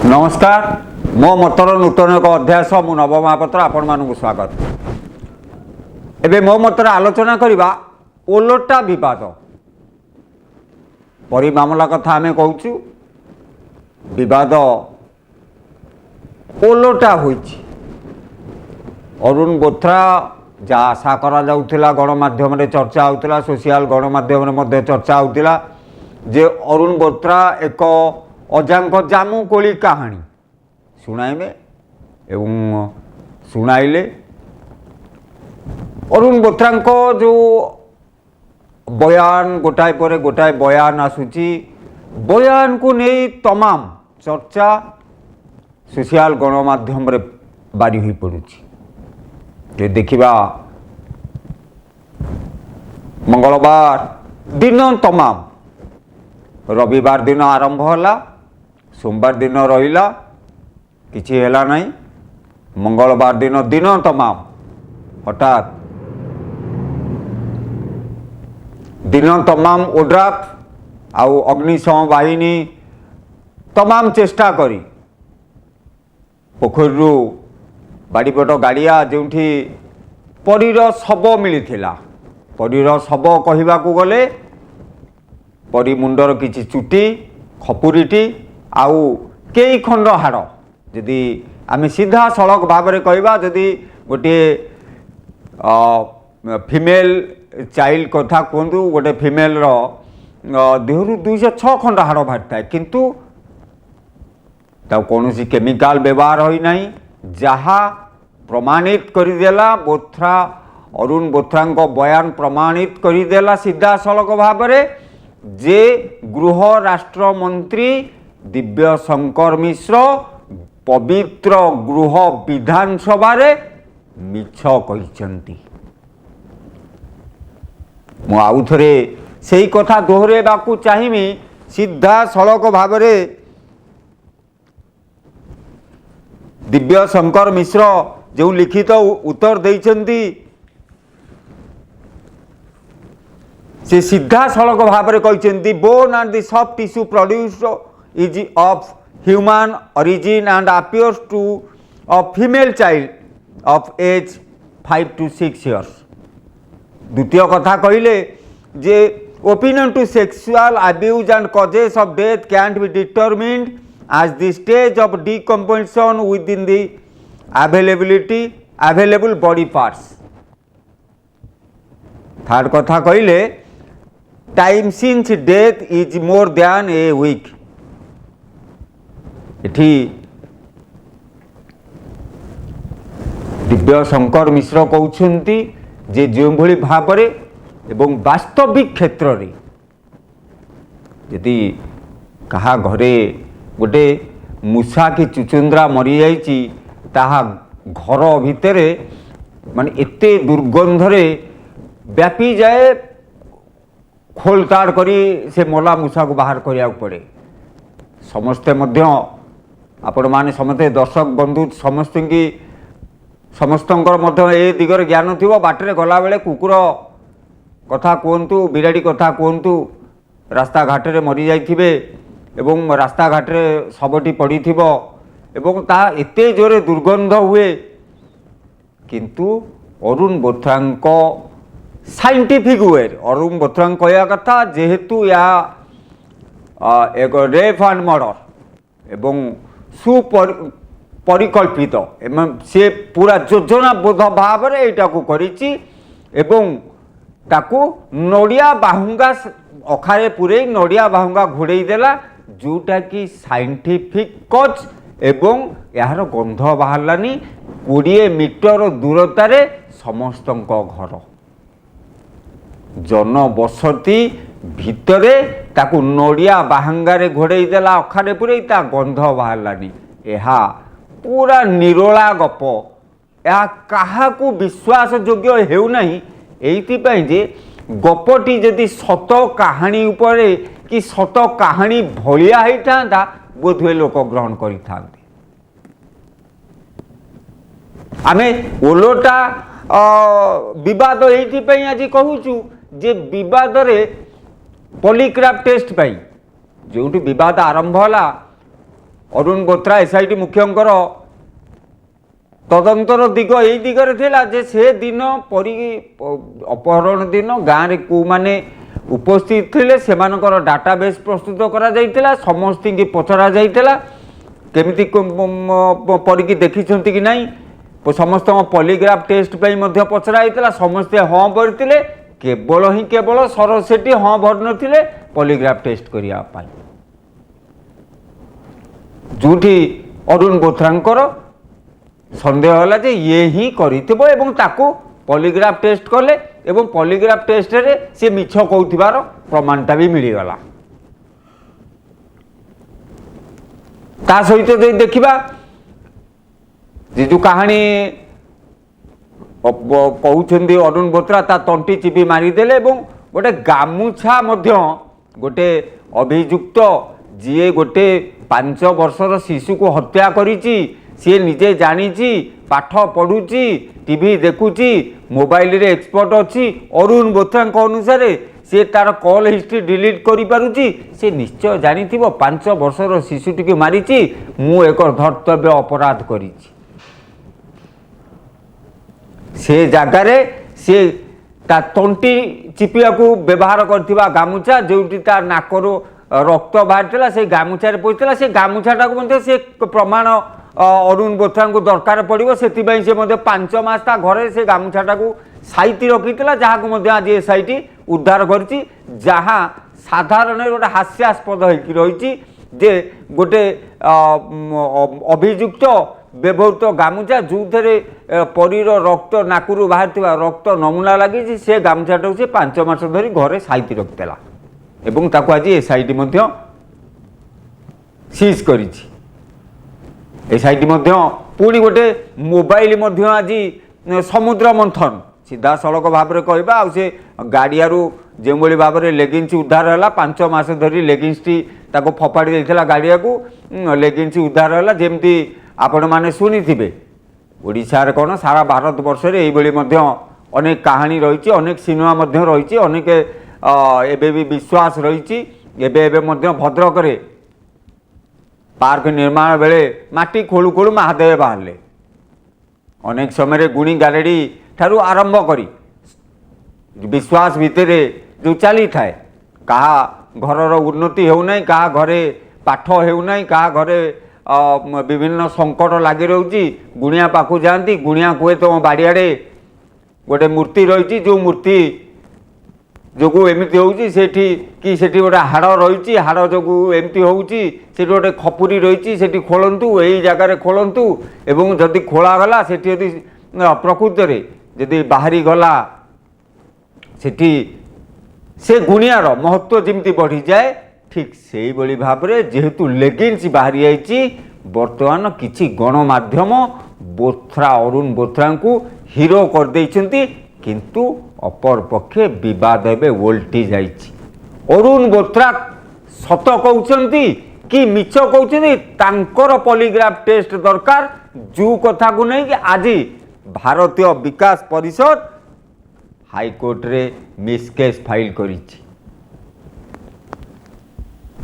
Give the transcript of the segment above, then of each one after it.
नमस्कार मो मतर नूतन एक अध्याय मु नव महापात्र आपण मानक स्वागत। एबे मो मतर आलोचना करवा ओलटा विवाद परी मामला कथा आमे कहूँ। विवाद ओलटा होइछि। अरुण बोथ्रा जा आशा करा जाउथिला गणमाध्यम रे चर्चा होउथिला, सोशल गणमाध्यम रे मध्ये चर्चा होउथिला जे अरुण बोथ्रा एक अजांक जामु कोली कहानी शुणाइमे एवं शुणाइले। अरुण बोथ्रा जो बयान गोटाए पर गोटाए बयान आसुची, बयान को नहीं तमाम चर्चा सोशल गणमाध्यम रे बारी हुई पड़ुची। जे देखिबा मंगलवार दिन तमाम रविवार दिन आरंभ होला, सोमवार दिन रहिला किछि हेला नहीं, मंगलवार दिन दिन तमाम हठात दिन तमाम ओड्राफ आउ अग्निशम बाहिनी तमाम चेष्टा करी पोखरु बाड़ीपट गाड़िया जो परीर शब मिलिथिला। परीर शब कहवाकू गले परी मुंडर किछि चुटी खपुरीटी आउ कई खंड हाड़ जदि आम सीधा सड़क भाव में कहवा, जदि गोटे फीमेल चाइल्ड कथा कहतु, गोटे फीमेल देहरु 206 खंड हाड़ बाहरी थाए, किंतु कौन केमिकाल व्यवहार होना जहाँ प्रमाणित करदेला। बोथ्रा अरुण बोथ्रा बयान प्रमाणित करदेला सीधा सड़क भाव में जे गृह राष्ट्र मंत्री दिव्य शंकर मिश्र पवित्र गृह विधानसभा रे मिछ कहिसंती। मु आउ थरे सेही कथा दोहरेबाकू चाहिमी। सीधा सड़क भाव में दिव्य शंकर मिश्र जो लिखित उत्तर देइचंती से सीधा सड़क भाव में कहते bone and the soft tissue produced is of human origin and appears to a female child of age 5 to 6 years। द्वितीय कथा कहले जे opinion to sexual abuse and causes of death can't be determined as the stage of decomposition within the available body parts. Third कथा कहले time since death is more than a week. इठी दिव्य शंकर मिश्र कहउछंती जे जो भली भाव में एवं वास्तविक क्षेत्र रे यदि कहा घरे गोटे मूषा की चुचुंद्रा मरी जाइछि ताहा घर भितरे माने एते दुर्गंधरे व्यापी जाए, खोलताड़ करी से मला मूषा को बाहर करिया पड़े। समस्ते मध्य आपण माने समस्ते दर्शक बंधु समस्तंकर मध्य ए दिगर ज्ञान थिबो। बाटरे गला बेले कुकुर कथा कहतु, बिराड़ी कथा कहतु, रास्ता घाट रे मरी जाइथिबे एवं रास्ता घाट रे सबटी पड़ीथिबो एवं ता एते जोरे दुर्गंध हुए, किंतु अरुण बोथ्रांको साइंटिफिक वे अरुण बोथ्रा कहया कथा जेहेतु या एक रेप एंड मर्डर एवं सुपरिकल्पित से पूरा योजनाबद्ध भाव में यहाँ को करिछि एवं ताकू नड़िया बाहुंगा अखारे पूरे नड़िया बाहुंगा घोड़े देला, जोटा कि साइंटिफिक कज एवं यार गंध बाहरलानी 20 मीटर दूरतार समस्तंक घर जनबसती भितरे ताकू नड़िया बाहांगारे घोड़े देला, अखारे पूरे ता गंध बाहरलानी। यह पूरा निरोला गप, यह काहाकू विश्वास योग्य हेउ नाही। एइथिपाई जे गपटी जदि सत कहानी उपरे कि सत कहानी भलिया होइथांता बोधवे लोक ग्रहण करिथांते। आमे ओलोटा विवाद एइथिपाई आज कहूचु जे विवाद रे पॉलीग्राफ टेस्ट पाई जो बद आरंभ होला अरुण बोथ्रा एसआईटी मुख्यंकर तदंतर दिग यही दिगरे थिला जे से दिन परी अपहरण दिन गाँव में कौ मैंने उपस्थित थिले सेमानकर डाटाबेस प्रस्तुत करा जाइतिला समस्त की पचरा जाइतिला केमिति परीकी देखिछंती कि नहीं समस्त पॉलीग्राफ टेस्ट पे मध्य पचरा होता समस्ते हाँ भरते केवल सरस सेठी हाँ भर नथिले पॉलीग्राफ टेस्ट करने जोठी अरुण बोथ्रांकर संदेह होला जे ये ही करिथिबो एवं ताको पॉलीग्राफ टेस्ट कले एवं पॉलीग्राफ टेस्ट रे से मिछ कहउथिबार प्रमाणटा भी मिलीगला ता सहित जो देखिबा जे जो कहानी कहउछंदी अरुण बोथ्रा ता तंटी चिपी मारिदेले एवं गोटे गामुछा मध्य गोटे अभियुक्त जी गोटे 5 वर्षर शिशु को हत्या करिछि सी निजे जानी पाठ पढ़ुची टीवी देखुची मोबाइल रे एक्सपर्ट अच्छी अरुण बोथ्रा अनुसार सी तार कॉल हिस्ट्री डिलीट करि पारुची से निश्चय जानी 5 वर्षर शिशुटी के मारिची मु एक धर्तव्य अपराध करिछि से जगार सी ता तंटी चिपिया को व्यवहार करथिबा गामुछा जोटी तार नाकरो रक्त बाहरला से गामुछारे पड़ता से गामुछाटा को से प्रमाण अरुण बोथ्रा को दरकार पड़ो से 5 मास घरे से गामुछाटा को साइती रखी जहाँ आज एसआईटी उद्धार करी जहाँ साधारण गोटे हास्यास्पद रही जे गोटे अभियुक्त व्यवहृत गामुछा जो थे परीर रक्त नाकुरु बाहर रक्त नमूना लगी से गामुछाटा से 5 मास धरी घरे साइती रखिला एवं ताको आज एसआईटी सीज करी एसआईटी पुणी गोटे मोबाइल आज समुद्र मंथन सीधा सड़क भाव में कहवा से गाड़ियारू जो भाव में लेगिंग्स उद्धार है 5 मास धरी लेगिंग्स टी फपाड़ी देता गाड़िया को लेगिंग्स उद्धार है जमती आपण मैंने शुणी थे ओडिशार कौन सारा भारत वर्ष अनेक कहानी रही अनेक सिनेमा रही अनेक एबे भी विश्वास रही भद्रक रे पार्क निर्माण बेले माटी खोलू खोलू महादेव बाहर अनेक समय गुणी गारेडी ठारू आरंभ करी विश्वास भितर जो चली थाए कहा घरर उन्नति होना कहा घरे पाठ होना कहा घरे विभिन्न संकट लगी रही गुणिया पाखु जाती गुणिया कहे तुम बाड़ियाड़े गोटे मूर्ति रही जो मूर्ति जो एमती होठी कि से गोटे हाड़ रही हाड़ जो एमती होटी गोटे खपुरी रही से खोलतु यही जगार खोलतु एवं जदि खोलागला से प्रकृत में जदि बाहरी गला से गुणियार महत्व जमी बढ़ी जाए ठीक से भाव में जेहेतु लेगिंग्स बाहरी आई बर्तमान किसी गणमाध्यम बोथ्रा अरुण बोथ्रा को हीरो कर देइछंती किंतु अपर पक्षे विवाद एवं ओल्टी जाइछि अरुण बोथ्रा सत कहउछंती कि मिछ कहउछंती तांकर पॉलीग्राफ टेस्ट दरकार जो कथा को नहीं कि आज भारतीय विकास परिषद हाईकोर्ट रे मिसकेस फाइल करिछि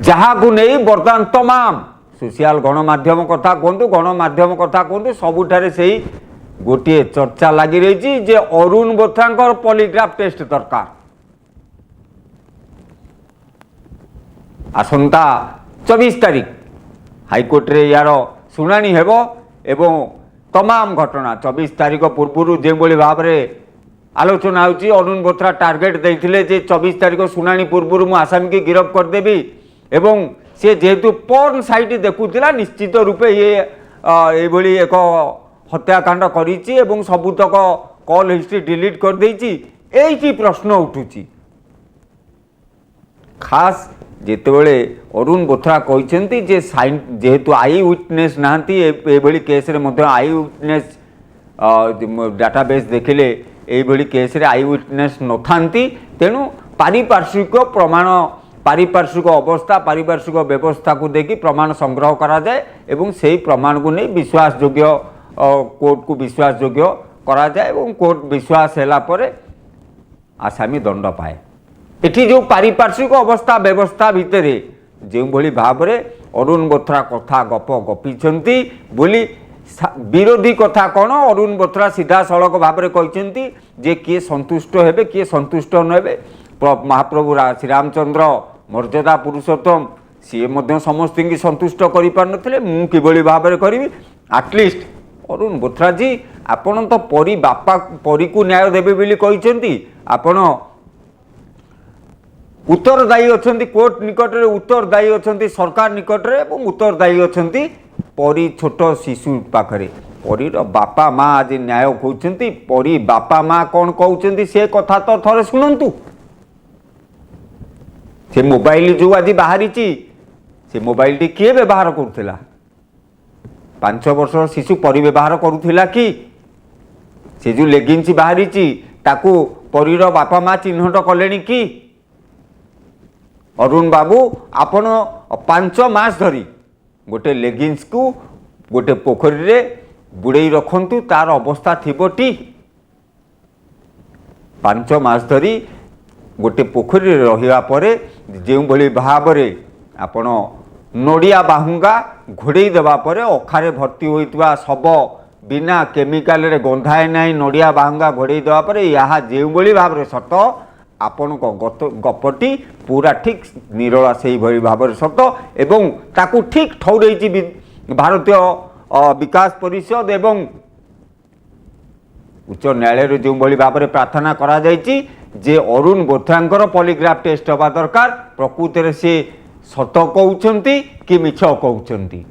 जहाँ को नहीं बर्तमान तमाम सोशल गणमाध्यम कथा कहतु सबुठारे से गोटे चर्चा लगी रही जे अरुण बोथ्रा पॉलीग्राफ टेस्ट दरकार आसंता 24 तारीख हाईकोर्ट रे यार शुणाणी हेबो एवं तमाम घटना 24 तारीख पूर्व जो भाव में आलोचना होची अरुण बोथ्रा टार्गेट देइथिले जे 24 तारीख शुणाणी पूर्व मु आसामी की गिरफ्त करदेवी एवं से जेहेतु पर्न साइट देखुला निश्चित रूपे ये भली एक हत्याकांड करिछि एवं सबुतक कॉल हिस्ट्री डिलीट कर देइछि एही प्रश्न उठुछि खास जेतेबेले अरुण बोथ्रा कहते जे जेहेतु आई विटनेस नांती ए भली केस रे मध्य आई विटनेस डाटाबेस देखिले ए भली केस रे आई विटनेस नथांती तेणु पारिपार्श्विक प्रमाण पारिपार्श्विक अवस्था पारिपार्श्विक व्यवस्था को देखि प्रमाण संग्रह करा जाए एवं सेही प्रमाण को नहीं विश्वास योग्य कोर्ट को विश्वास योग्य करा जाए एवं कोर्ट विश्वास हैला परे आसामी दंड पाए एठी जो पारिपार्श्विक अवस्था व्यवस्था भितर जो भली भाव में अरुण बोथरा कथा गप गपिछंती बोली विरोधी कथा कौन अरुण बोथरा सीधा सड़क भाव में कहते जे किए संतुष्ट हेबे किए संतुष्ट नहे महाप्रभु श्री रामचंद्र मर्यादा पुरुषोत्तम सी समस्त की संतुष्ट कर पारे मुझे भाव में करी आटलिस्ट अरुण बोथरा जी आपण तो परी बापा परी को न्याय देवे बोली कहते आपण उत्तरदायी अच्छा कोर्ट निकट में उत्तरदायी अच्छा सरकार निकट में उत्तरदायी अच्छा परी छोट शिशु पाखरे परीर बापा माँ आज न्याय कहते परी बापा माँ कौन कहते से कथा तो थोड़े शुणु से मोबाइल जो आज बाहरी से मोबाइल टी किए व्यवहार करुला 5 वर्षर शिशु परी व्यवहार करुला कि से जो लेगिंग्स बाहरी ताकू परीर बापा माँ चिन्हट कले कि अरुण बाबू आपण 5 मास धरी गोटे लेगिंग्स को गोटे पोखरी रे बुड़े रखंतु तार अवस्था थिबटी 5 मास धरी गोटे पोखरी रे रहिवा परे जो भली भाव में आपण नड़िया बाहुंगा घोड़े देवा परे अखारे भर्ती होइतवा सब बिना केमिकाल रे गंधाए नाई नड़िया बाहुंगा घोड़े देवा परे यहाँ जो भली भाव में सत आपण गपटी पूरा ठीक निरला से भाव में सत एवं ताकू ठीक ठौरई भारतीय विकास परिषद एवं उच्च न्यायालय जो भाव में प्रार्थना करा जायछि जे अरुण बोथरांकर पॉलीग्राफ टेस्ट हवा दरकार प्रकृत में सी सत कहते कि मिछ कहते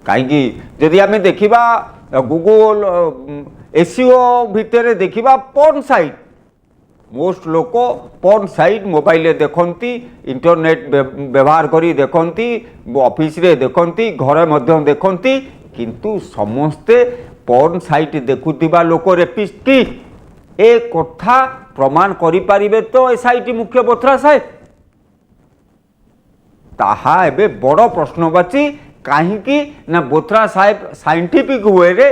कहीं जदि आम देखा गूगल एसईओ भितर देखा पर्न साइट मोस्ट लोक पर्न साइट मोबाइल देखती इंटरनेट व्यवहार करी देखती ऑफिस रे देखती घरे मध्य देखती किंतु समस्ते पर्न साइट देखुवा लोक रेपिस्ट की ए कथा प्रमाण करें तो ए साइट मुख्य बोथरा साहेब ताहा एबे बड़ प्रश्नवाची कहीं ना बोथरा साहेब साइंटिफिक वे रे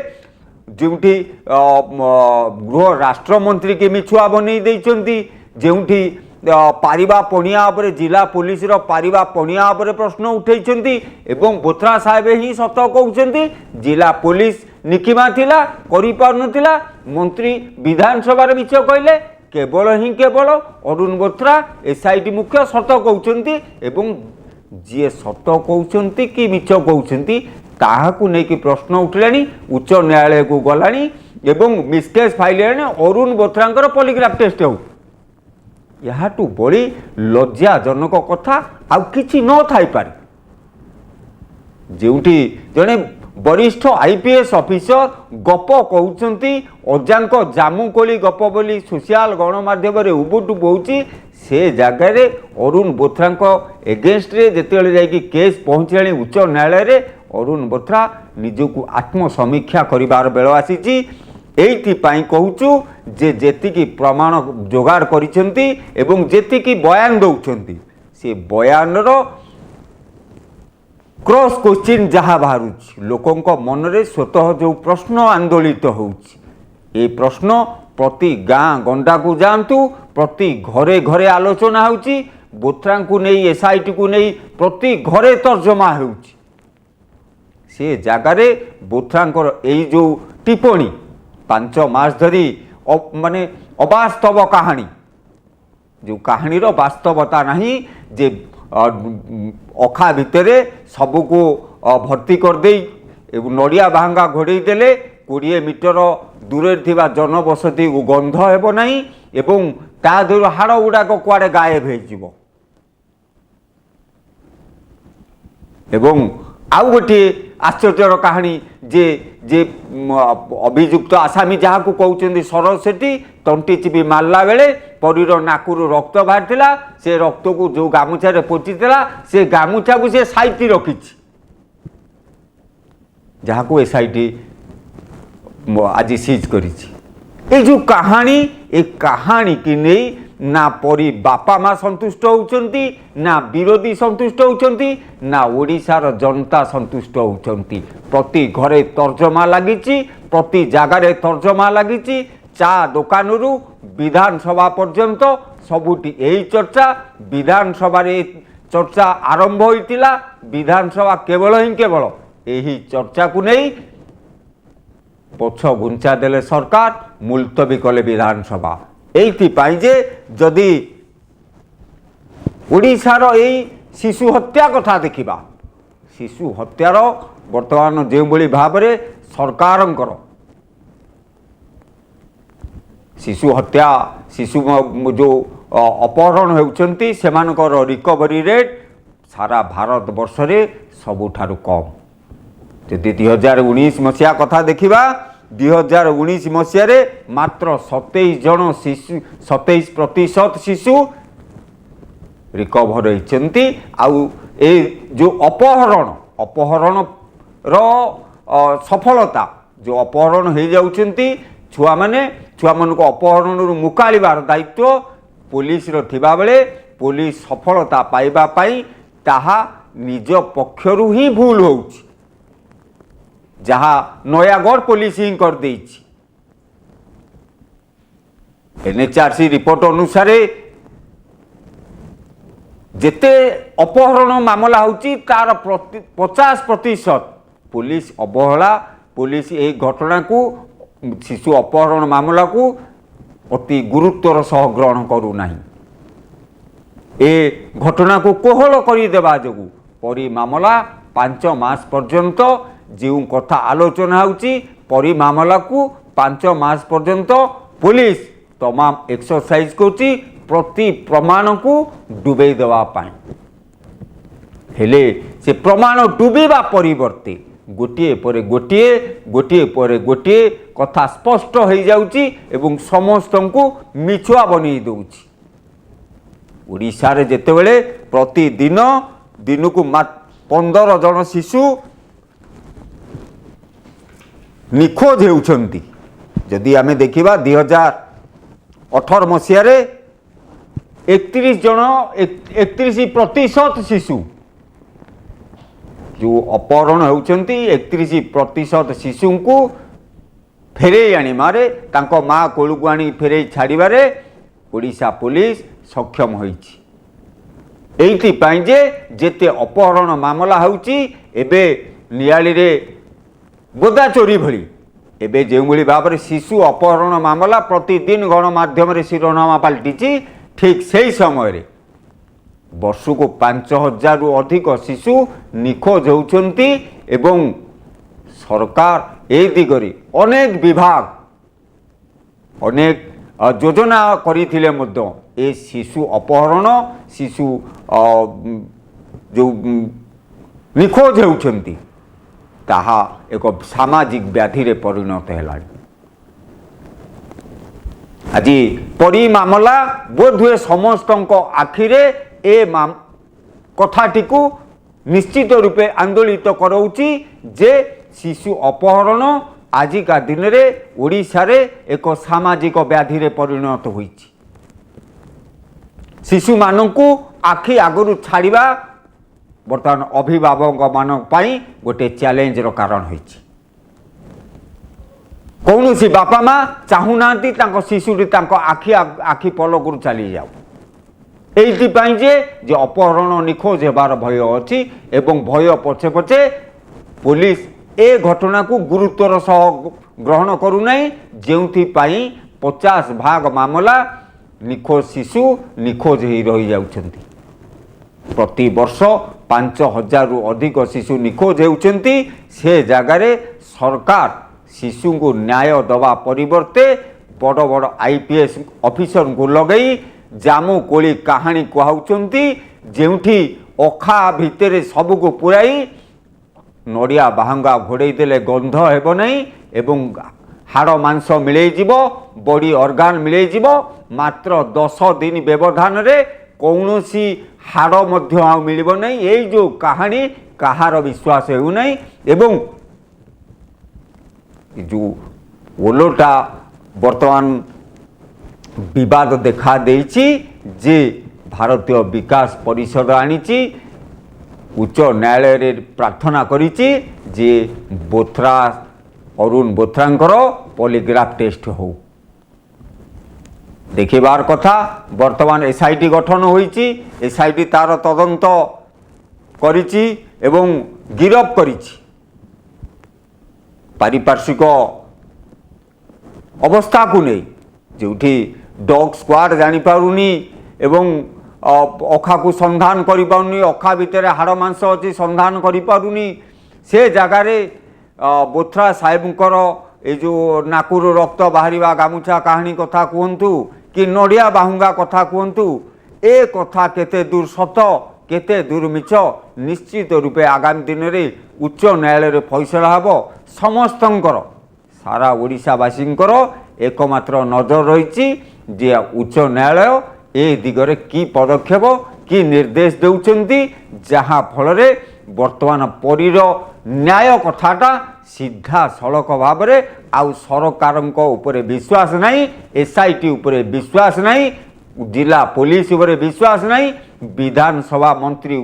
जोठी गृह राष्ट्रमंत्री के मिछुआ बनी देइचंती जोठी पारिबा पणिया उपरे जिला पुलिस रो पारिबा पणिया उपरे प्रश्न उठेइचंती एवं बोथरा साहेब ही सत कहउचंती जिला पुलिस निकिमा थिला करि पारनथिला मंत्री विधानसभा रे मिछ कहले केवल अरुण बोथरा एसआईटी मुख्य सत कहउचंती एवं जी सत कहउचंती कि मिछ कहउचंती ताहाकू नेकी प्रश्न उठलानी उच्च न्यायालय को गलानी एवं मिसकेस फाइल अरुण बोथरांकर पॉलीग्राफ टेस्ट हो याटू बड़ी लज्जाजनक कथा आउ किछि न थाई पारे जोठी जने वरिष्ठ आईपीएस ऑफिसर गप कहउचंती अजांक जामुकोली गप बोली सोशल गणमाध्यम रे उबुटु बोउची से जगह रे अरुण बोथरांक एगेंस्ट रे जेतेले जाई केस पहुंचलानी उच्च न्यायालय रे अरुण बोथरा निजकू आत्मसमीक्षा करिवार बेल आसीची एइथिपाई कहूचु जे जेतिकी प्रमाण जोगाड़ करिसेंती एवं जेतिकी बयान दउछंती से बयान रो क्रॉस क्वेश्चन जहाँ बाहर लोकों मन रे स्वतः जो प्रश्न आंदोलित होउछि ए प्रश्न प्रति गाँ गंडा को जातु प्रति घरे घरे आलोचना होउछि बोथरा को नहीं एसआईटी को नहीं प्रति घरे तर्जमा होउछि से जगार बोथरांकर यही जो टिप्पणी 5 मास धरी माने अवास्तव कहानी जो कहानी रो वास्तवता नहीं जे अखा भितर सबको भर्ती कर दे नड़िया बाहंगा घोड़े देले 20 मीटर दूरे थिबा जनबसती गंध हेब नहीं एवं ता देहर हाड़ गुड़ाक कुआडे गायब हो एवं आउ गोटे आश्चर्यर कहानी जे जे अभियुक्त आसामी जहाँ को कहते सरस सेठी तंटी चिपी मारला बेले परीर नाकुर रक्त बाहर से रक्त को जो गामुछा पोचिला से गामुछा को से साइटी रखी जहाँ को एसआईटी आज सीज करी जो कहानी ए कहानी की नहीं ना परी बापा माँ संतुष्ट होउचंती ना विरोधी संतुष्ट होउचंती ना ओडिशार जनता संतुष्ट होउचंती प्रति घरे तर्जमा लागिची प्रति जगार तर्जमा लागिची चा दुकानरू विधानसभा पर्यंत सबुटी यही चर्चा विधानसभा चर्चा आरंभ होइतिला विधानसभा केवल ही केवल यही चर्चा को नहीं पछ घुंचा देले सरकार मुलतवी कले विधानसभा एइथिपाई जे जदि ओडिशार एई शिशु हत्या कथा देखिबा शिशु हत्यार वर्तमान जो भाव में सरकारंकर शिशु हत्या शिशु जो अपहरण होउछंती सेमानकर रिकवरी रेट सारा भारत वर्ष रे सबुठारु कम जदि 2019 मसीहा कथा देखिबा 2019 मसीह रे मात्र 27 जन शिशु 27% शिशु रिकवर होइछंती आउ ए जो अपहरण रो सफलता जो अपहरण हो जाउछंती छुआ मान को अपहरण मुकालिबार दायित्व पुलिस रो थिबा बेले पुलिस सफलता पाइबा पाई ताहा निज पक्षरु ही भूल होउछि जहाँ नयागढ़ पुलिस ही कर देइछि एनएचआरसी रिपोर्ट अनुसार जेते अपहरण मामला होची तार 50% पुलिस अवहेला पुलिस ए घटना को शिशु अपहरण मामला को अति गुरुत्वर सह ग्रहण करू नाही ए घटना को कोहल करदेवा जो परी मामला 5 मास पर्यंत जो कथा आलोचना होची परी मामला को 5 मास पर्यंत पुलिस तमाम एक्सरसाइज करची प्रति प्रमाण को डुबे देवा पाई हेले से प्रमाण डुबेबा परिवर्ते गोटे पर गोटे कथा स्पष्ट हो जाउची एवं समस्त को मिछुआ बनी दउची ओडिशा रे जेतेबेले प्रतिदिन दिन को 15 जन शिशु निखोज होउछंती जदि आमे देखिबा 2018 मसीह रे 31% शिशु जो अपहरण होउछंती 31% शिशु को फेरे आनी मारे तांको माँ कोलू को आनी फेरे छाड़िबारे ओडिशा पुलिस सक्षम होइछि एइथिपाई जे जेते अपहरण मामला होउछि एबे नियाली रे गोदा चोरी भली एबे जो भाव में शिशु अपहरण मामला प्रतिदिन गणमाध्यम शिरोनामा पलटिछि ठीक से समय रे वर्ष को 5000 रु अधिक शिशु निखोज होउछंती एवं सरकार ए दिगरी अनेक विभाग अनेक योजना करिथिले मध्य ए शिशु अपहरण शिशु जो निखोज होउछंती ताहा एक सामाजिक व्याधि रे परिणत हेलानी आज परी मामला बोध हुए समस्त आखिरे ए कथाटी को निश्चित रूपे आंदोलित कराउची जे शिशु अपहरण आजिका दिन रे ओडिशा रे एक सामाजिक व्याधि रे परिणत होईची शिशु मानकु आखि आगरु छाड़िबा बर्तमान अभिभावक मान पाई गोटे चैलेंज रो कारण होईची कौन सी बापा माँ चाहूना शिशुटी आखि पलक चली जाऊ एइथिपाई जे अपहरण निखोज होबार भय अच्छी एवं भय पछे पछे पुलिस ए घटना को गुरुत्वर सह ग्रहण करूना जोपाई 50% मामला निखोज शिशु निखोज हो रही जाउछंती प्रति वर्ष 5000 रु अधिक शिशु निखोज होउछंती से जगार सरकार शिशु को न्याय दवा परिवर्ते बड़ बड़ आईपीएस ऑफिसर को लगई जामु कोली कहानी कहउछंती जेउठी अखा भितर सबको पुराई नड़िया बाहंगा घोड़े देले गंध हेब नहीं एवं हाड़ मांस मिले जीव बॉडी ऑर्गन मिले जीव मात्र 10 दिन व्यवधान रे कौनसी हाड़ मध्य आ मिलिब नहीं यही जो कहानी कहार विश्वास हो नहीं एवं जो ओलोटा वर्तमान विवाद देखा देइछि जे भारतीय विकास परिषद आनीची उच्च न्यायालय रे प्रार्थना करिछि जे बोथरा अरुण बोथरांकर पॉलीग्राफ टेस्ट हो देखिबार कथा। वर्तमान एसआईटी गठन होईची, एसआईटी तार तदंत करिची एवं गिरफ करिची। पारिपार्श्विक अवस्था को नहीं जोठी डॉग स्क्वाड जानी पारुनी एवं अखा को संधान करि पारुनी, अखा भितर हाड़ मांस अच्छी संधान करि पारुनी, से जगार बोथरा साहेबंकर ये जो नाकुर रक्त बाहर गामुछा कहानी कथा कहतु कि नड़िया बाहुंगा कथा कहतु, ए कथा केते दूर सत केते दूर मिछ निश्चित रूपे आगामी दिन में उच्च न्यायालय फैसला हम। समस्तंकर सारा ओडिशावासींकर एकमात्र नजर रही जे उच्च न्यायालय ए दिगरे की पदक्षेप कि निर्देश देउछंती, जहाँ फल वर्तमान परीर न्याय कथाटा सीधा सड़क भाव में आउ सरकार उपरे विश्वास नहीं, एसआईटी उपरे विश्वास नहीं, जिला पुलिस उपरे विश्वास नहीं, विधानसभा मंत्री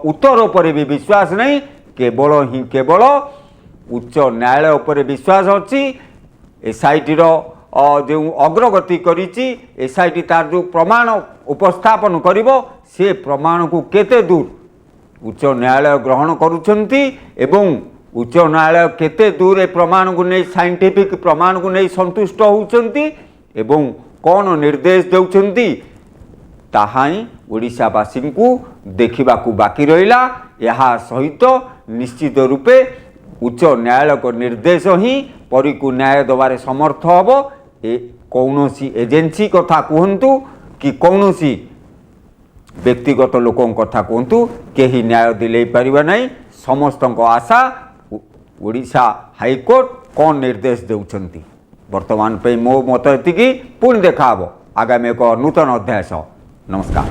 उत्तर उपरे भी विश्वास नहीं, केवल ही केवल उच्च न्यायालय उपरे विश्वास अच्छी। एसआईटी जो अग्रगति करिछि, एसआईटी तार जो प्रमाण उपस्थापन करिवो से प्रमाण को केते दूर उच्च न्यायालय ग्रहण करुछंती एवं उच्च न्यायालय केते दूर ए प्रमाण को नहीं साइंटिफिक प्रमाण को नहीं संतुष्ट होउछंती एवं कौन निर्देश देउछंती ताहाई ओडिशावासी को देखा बाकी रहिला। यह सहित निश्चित रूपे उच्च न्यायालय को निर्देश ही परी को न्याय दबारे समर्थ हम। ए कौनसी एजेंसी कथा कहतु कि कौनसी व्यक्तिगत लोकों कथा कहतु केही न्याय दिले पारिबा नहीं। समस्त आशा ओडिशा हाईकोर्ट कौन निर्देश देउछंती। वर्तमान पे मो मत एतिकी, पुणी देखा आगामी एक नूतन अध्याय। नमस्कार।